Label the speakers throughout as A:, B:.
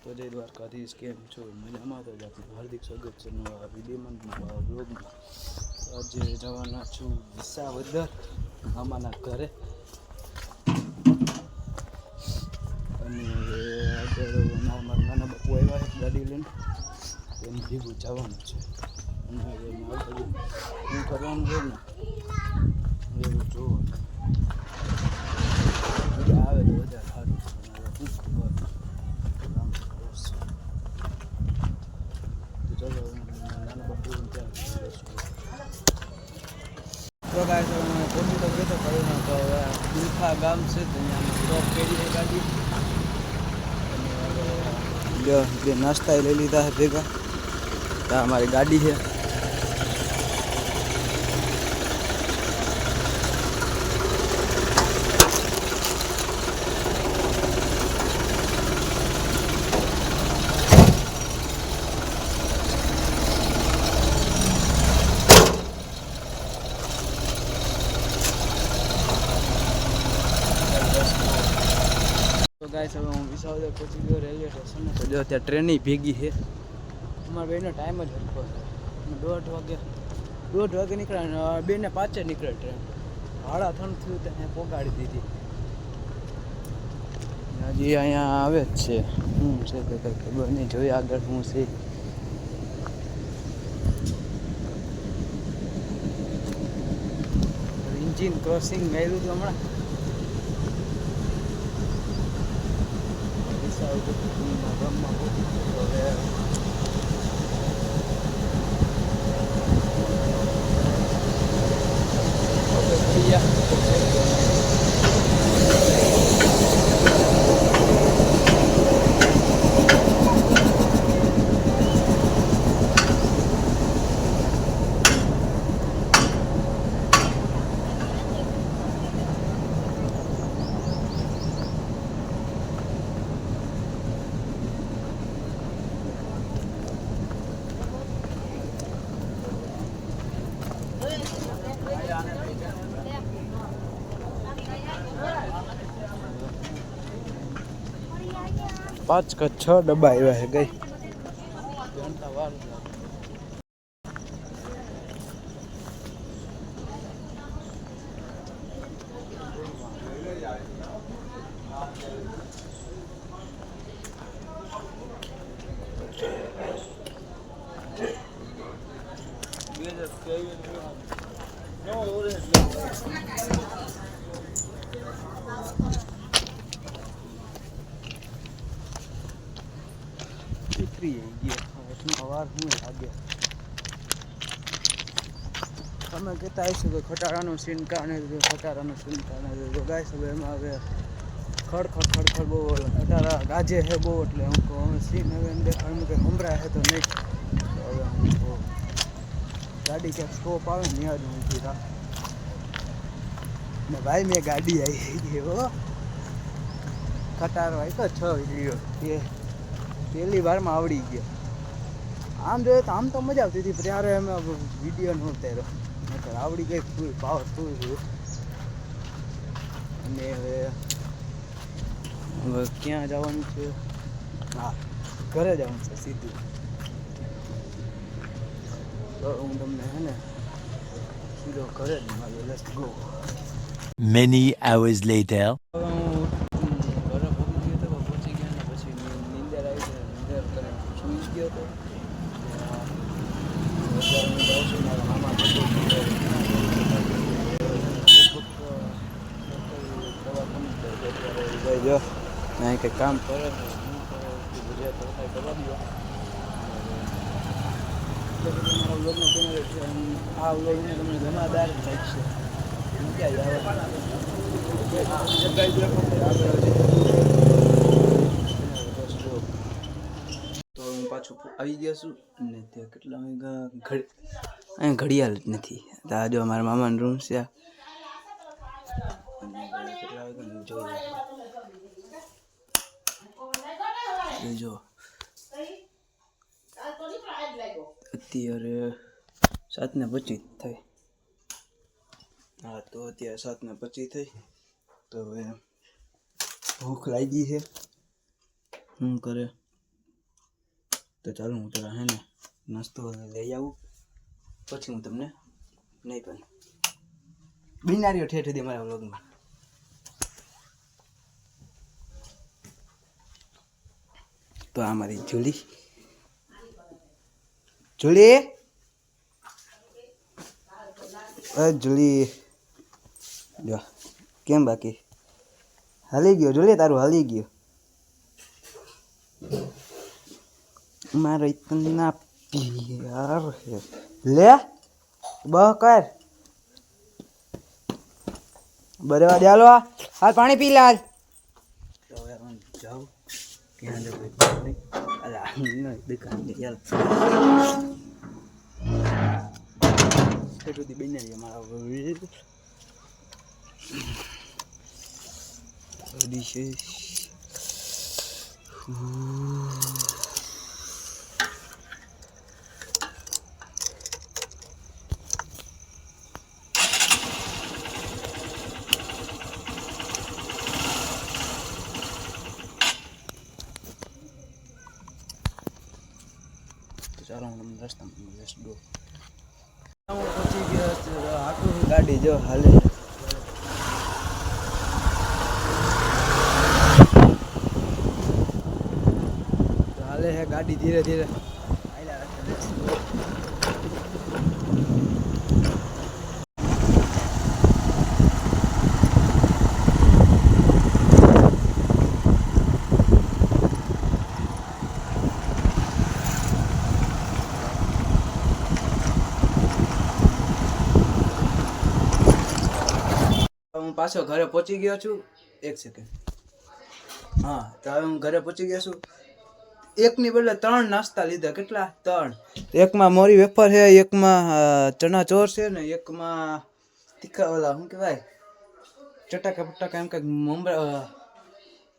A: તો જય દ્વારકાધીશ, કેમ છો? મજામાં? તો જાતી હાર્દિક સ્વાગત છે નવા વિડીયોમાં, બ્લોગમાં. આજે જવાના છું વિસાવદર મામાના ઘરે, અને આગળ મારા નાના બાપુ આવ્યા છે ગાડી લઈને, એમ ભેગું જવાનું છે. અને એમાં આગળ શું કરવાનું છે ને એવું જોવાનું આવે તો વધારે સારું છે. શું ખબર તો ગાય પોતે તો ગયો કર્યું તો હવે દુલખા ગામ છે તો અહીંયા સ્ટોપ કરી ગાડી, અને બે નાસ્તા લઈ લીધા છે ભેગા. ત્યાં અમારી ગાડી છે. તો ગાઈસ હવે હું વિસાવદર પહોંચી ગયો રેલવે સ્ટેશને. તો જો ત્યાં ટ્રેન ભેગી છે. અમારા બેનો ટાઈમ જ હરખો છે. 1:30 નીકળે, 2:05 નીકળે ટ્રેન. 3:30 થયું ત્યાં પહોંચાડી દીધી. હજી અહીંયા આવે જ છે. શું છે કે કંઈ ખબર નહીં, જોઈએ આગળ શું છે. એન્જિન ક્રોસિંગ મેળવ્યું હતું હમણાં. ગામમાં પાંચ કે છ ડબ્બા આવ્યા છે ગઈ. તમે કહેતા આવીશું કે ખટારાનું સીન કારણે ખટારાનું સીન કારણે તો ગાઈસ હવે એમાં હવે ખડખડ બહુ ખટારા ગાજે છે બહુ, એટલે હું કહું અમે સીન હવે એમ દેખાડું કે સંભળાય છે તો નહીં. તો હવે હું કહું ગાડી ક્યાંક સ્ટોપ આવે ને યાદ હું ઊભી રાખ ને ભાઈ. મેં ગાડી આવી ગઈ હો, ખટારો આવ્યો 6 વિડીયો એ પહેલી વારમાં આવડી ગયો. આમ જોઈએ તો આમ તો મજા આવતી હતી, ત્યારે અમે વિડીયો ન ઉતાર્યો. આવડી ગઈ ફૂલ પાવરફુલ છે. અને હવે ક્યાં જવાનું છે? હા, ઘરે જવાનું છે સીધું. તો હું તમને હે ને સીધો ઘરે જ મળ્યો. Let's go.
B: Many hours later.
A: ઘરે પહોંચી ગયા ને પછી નીંદર આવી છે. નીંદર કરીને સૂઈ ગયો હતો. મારા મામા જો અહીં કંઈક કામ કરે ગુજરાત કરવા દો. મારા વ્લોગનો ચેનલ છે, આ વ્લોગને તમને જમાદાર લાગશે. તો હું પાછું આવી ગયો છું ને ત્યાં કેટલા વાગ્યા અહીં ઘડિયાળ જ નથી. તો આ જો મારા મામાનો રૂમ છે. જો અત્યારે 7:25 થઈ. હા, તો અત્યારે 7:25 થઈ. તો હવે ભૂખ લાગી છે. શું કરે તો ચાલો હું તારા હે ને નાસ્તો લઈ આવું, પછી હું તમને નહીં પણ બિનારીઓ ઠેઠ હતી મારા વ્લોગમાં. તો આ મારી જુલી જુલી જો કેમ બાકી હાલી ગયો જુલી, તારું હાલી ગયો મારો ઇતના પ્યાર હે. લે બહ કર બરેવા ચાલો હાલ પાણી પી લે હાલ. તો હવે હું જાઉં ત્યાં જો કોઈ નહીં અલા દુકાન યાર એટલું બની મારા ડિશેસ. ચાલો હું રસ્તામાં લેટ્સ ગો. હું પહોંચી ગયો આખું ગાડી જો હાલે. હાલે હે ગાડી ધીરે ધીરે. હું પાછો ઘરે પહોંચી ગયો છું. એક સેકન્ડ. હા તો હવે હું ઘરે પહોંચી ગયો છું. એકની બદલે 3 નાસ્તા લીધા. કેટલા? 3. એકમાં મોરી વેફર છે, એકમાં ચણા ચોર છે ને એકમાં તીખા ઓલા શું કહેવાય ચટાકા પટાકા એમ કંઈક મમરા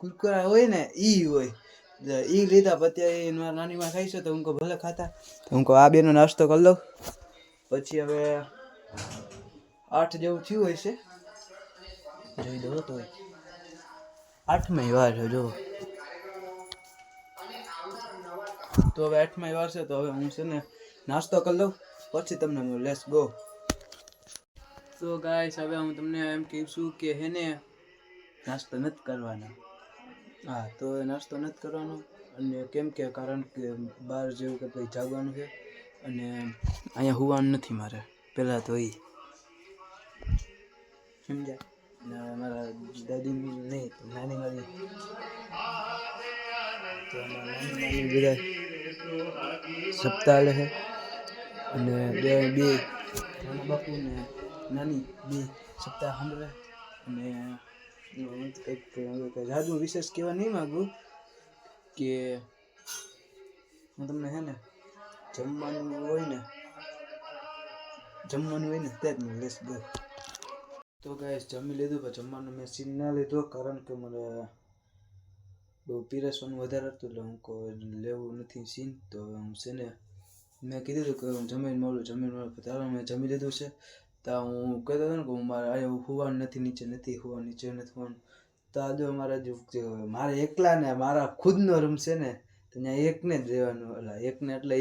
A: કુરકુરા હોય ને ઈ હોય. ઈ લીધા. પછી નાની માં ખાઈ છે તો હું ભલે ખાતા તો હું આ બેનો નાસ્તો કરી લઉં. પછી હવે 8 જેવું થયું હોય છે. જોઈ દો તો 8મી વાર છે જો. તો હવે 8મી વાર છે તો હવે હું છે ને નાસ્તો કરી લઉં પછી તમને લેટ્સ ગો. તો ગાઈસ હવે હું તમને એમ કહીશું કે હે ને નાસ્તો નથી કરવાનો. હા તો નાસ્તો નથી કરવાનો. અને કેમ કે કારણ કે બહાર જેવું કે પછી જાગવાનું છે અને અહીંયા હોવાનું નથી મારે. પહેલાં તો એ સમજ્યા. મારા દાદી નહીં તો નાની મારી તો નાની મારી બધા સપ્તાહ છે અને બે નાના બાપુ ને નાની બે સપ્તાહ સાંભળે. અને કંઈક જાદુ વિશેષ કહેવા નહીં માગું કે હું તમને હે ને જમવાનું હોય ને તે જ મને લેસ ગો. તો ગાઈસ જમી લીધું પણ જમવાનું મેં સીન ના લીધો કારણ કે મને બહુ પીરસવાનું વધારે હતું એટલે હું કોઈ લેવું નથી સીન. તો હું છે ને મેં કીધું હતું કે હું જમીન મળું ત્યારે મેં જમી લીધું છે. તો હું કહેતો હતો ને કે હું મારે અહીંયા હોવાનું નથી, નીચે નથી હોવાનું. તો આજે મારે એકલા ને મારા ખુદનો રૂમ છે ને તો ત્યાં એકને જ રહેવાનું. એકને એટલે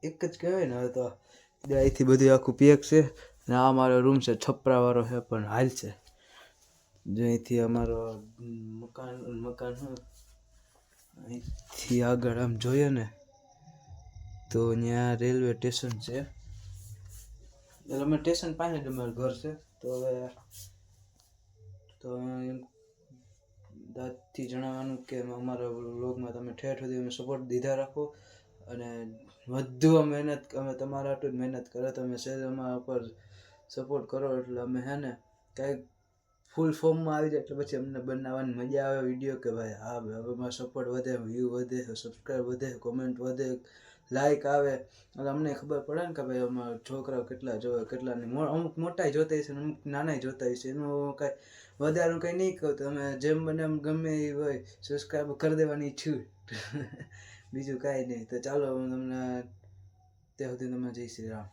A: એક જ કહેવાય ને. હવે તો અહીંથી બધું આખું પેક છે ને આ અમારો રૂમ છે છપરાવાળો છે પણ હાલ છે. જો અહીંથી અમારો મકાન અહીંથી આગળ આમ જોઈએ ને તો ત્યાં રેલવે સ્ટેશન છે. એટલે અમે સ્ટેશન પાસે જ અમારું ઘર છે. તો હવે તો એમ દાદથી જણાવવાનું કે અમારા વ્લોગમાં તમે ઠેઠ સુધી અમે સપોર્ટ દીધા રાખો અને વધુ મહેનત અમે તમારા આટલું જ મહેનત કરે તમે શેરમાં ઉપર સપોર્ટ કરો એટલે અમે હે ને કાંઈક ફૂલ ફોર્મમાં આવી જાય એટલે પછી અમને બનાવવાની મજા આવે વિડીયો કે ભાઈ હા હવે અમારો સપોર્ટ વધે, વ્યૂ વધે, સબસ્ક્રાઈબ વધે, કોમેન્ટ વધે, લાઈક આવે એટલે અમને ખબર પડે ને કે ભાઈ અમારા છોકરાઓ કેટલા જોવે કેટલાની. અમુક મોટાઈ જોતા હશે ને અમુક નાનાઈ જોતા હશે. એનું કાંઈ વધારે કંઈ નહીં કહું. તમે જેમ બને એમ ગમે એ હોય સબસ્ક્રાઈબ કરી દેવાની છું. બીજું કાંઈ નહીં. તો ચાલો હું તમને ત્યાં સુધી તમે જય શ્રી રામ.